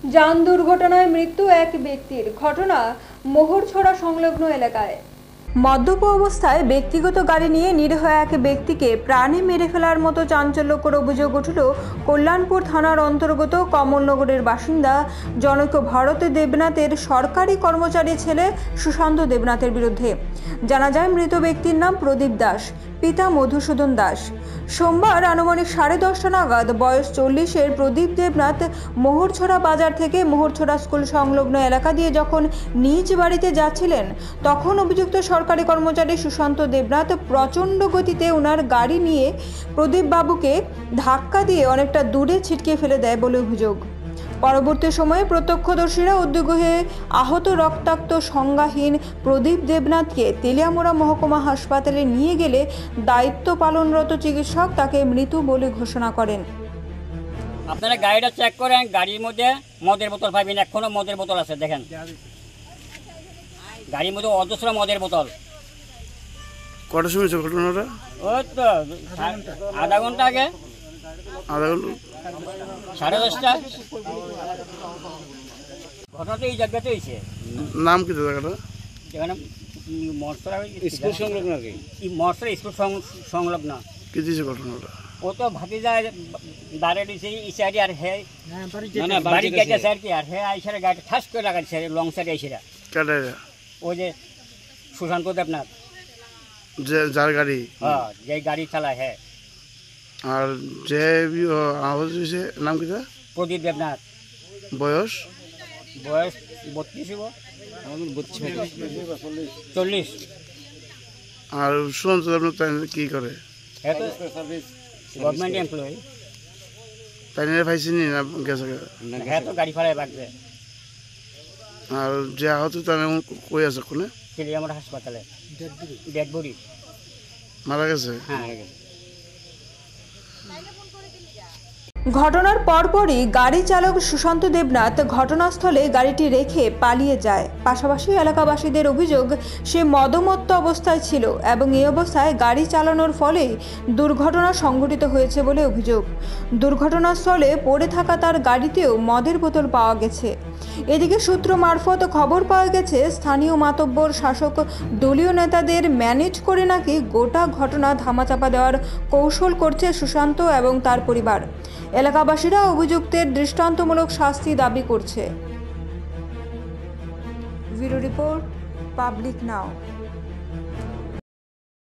যান দুর্ঘটনায় মৃত্যু এক ব্যক্তির। ঘটনা মোহরছড়া সংলগ্ন এলাকায়। মদ্যপ অবস্থায় ব্যক্তিগত গাড়ি নিয়ে নিরীহ এক ব্যক্তিকে প্রাণে মেরে ফেলার মতো চাঞ্চল্যকর অভিযোগ উঠল কল্যাণপুর থানার অন্তর্গত কমলনগরের বাসিন্দা জনৈক ভরত দেবনাথের সরকারি কর্মচারী ছেলে সুশান্ত দেবনাথের বিরুদ্ধে। জানা যায়, মৃত ব্যক্তির নাম প্রদীপ দাস, পিতা মধুসূদন দাস। সোমবার আনুমানিক 10:30 নাগাদ বয়স 40-এর প্রদীপ দেবনাথ মোহরছড়া বাজার থেকে মোহরছড়া স্কুল সংলগ্ন এলাকা দিয়ে যখন নিজ বাড়িতে যাচ্ছিলেন, তখন অভিযুক্ত সরকারি কর্মচারী সুশান্ত দেবনাথ প্রচণ্ড গতিতে ওনার গাড়ি নিয়ে প্রদীপ বাবুকে ধাক্কা দিয়ে অনেকটা দূরে ছিটকে ফেলে দেয় বলে অভিযোগ। পরবর্তী সময়ে প্রত্যক্ষদর্শীরা উদ্যোগী হয়ে আহত রক্তাক্ত সংজ্ঞাহীন প্রদীপ দেবনাথকে তেলিয়ামুড়া মহকুমা হাসপাতালে নিয়ে গেলে দায়িত্ব পালনরত চিকিৎসক তাকে মৃত বলে ঘোষণা করেন। আপনারা গাড়িটা চেক করেন, গাড়ির মধ্যে মদের বোতল পাবেন, এখনো মদের বোতল আছে, দেখেন গাড়ির মধ্যে অজস্র মদের বোতল। কটার সময় ঘটনাটা? ওই তো আধা ঘন্টা আগে, আধা ঘন্টা, 10:30টা। ঘটনাটা এই জায়গাতে হয়েছে। নাম কি জায়গাটা? যেখানে স্কুল সংলগ্ন আর কি, স্কুল সংলগ্ন। কি দিয়েছে ঘটনাটা? ও তো ভাতি যায় দাঁড়িয়ে দিয়েছে এই সাইডে, আর হে বাড়ি গেছে আর কি, আর হে আইসারে গাড়ি ঠাস করে লাগাচ্ছে লং সাইডে আইসারা। কেটে? ওই যে সুশান্ত দেবনাথ, যার গাড়ি, হ্যাঁ, যে গাড়ি চালায়। হ্যাঁ। আর যে আহত হয়েছে নাম কি? প্রদীপ দেবনাথ। বয়স? বয়স 32, 40। আর সুশান্ত দেবনাথ কি করে? Government employee. তাই নিয়ে পাইছিনি না গেছে? হ্যাঁ, তো গাড়ি ভাড়ায় বাগবে। আর যে আহত তার কই আছে? কোনে? তেলিয়ামুড়া হাসপাতালে ডেড বডি। মারা গেছে? হ্যাঁ, মারা গেছে। ঘটনার পরপরই গাড়ি চালক সুশান্ত দেবনাথ ঘটনাস্থলে গাড়িটি রেখে পালিয়ে যায়। পাশাপাশি এলাকাবাসীদের অভিযোগ, সে মদমত্ত অবস্থায় ছিল এবং এই অবস্থায় গাড়ি চালানোর ফলেই দুর্ঘটনা সংঘটিত হয়েছে বলে অভিযোগ। দুর্ঘটনাস্থলে পড়ে থাকা তার গাড়িতেও মদের বোতল পাওয়া গেছে। এদিকে সূত্র মারফত খবর পাওয়া গেছে, স্থানীয় মাতব্বর শাসক দলীয় নেতাদের ম্যানেজ করে নাকি গোটা ঘটনা ধামাচাপা দেওয়ার কৌশল করছে সুশান্ত এবং তার পরিবার। এলাকাবাসীরা অভিযুক্তের দৃষ্টান্তমূলক শাস্তি দাবি করছে। ব্যুরো রিপোর্ট, পাবলিক নাও।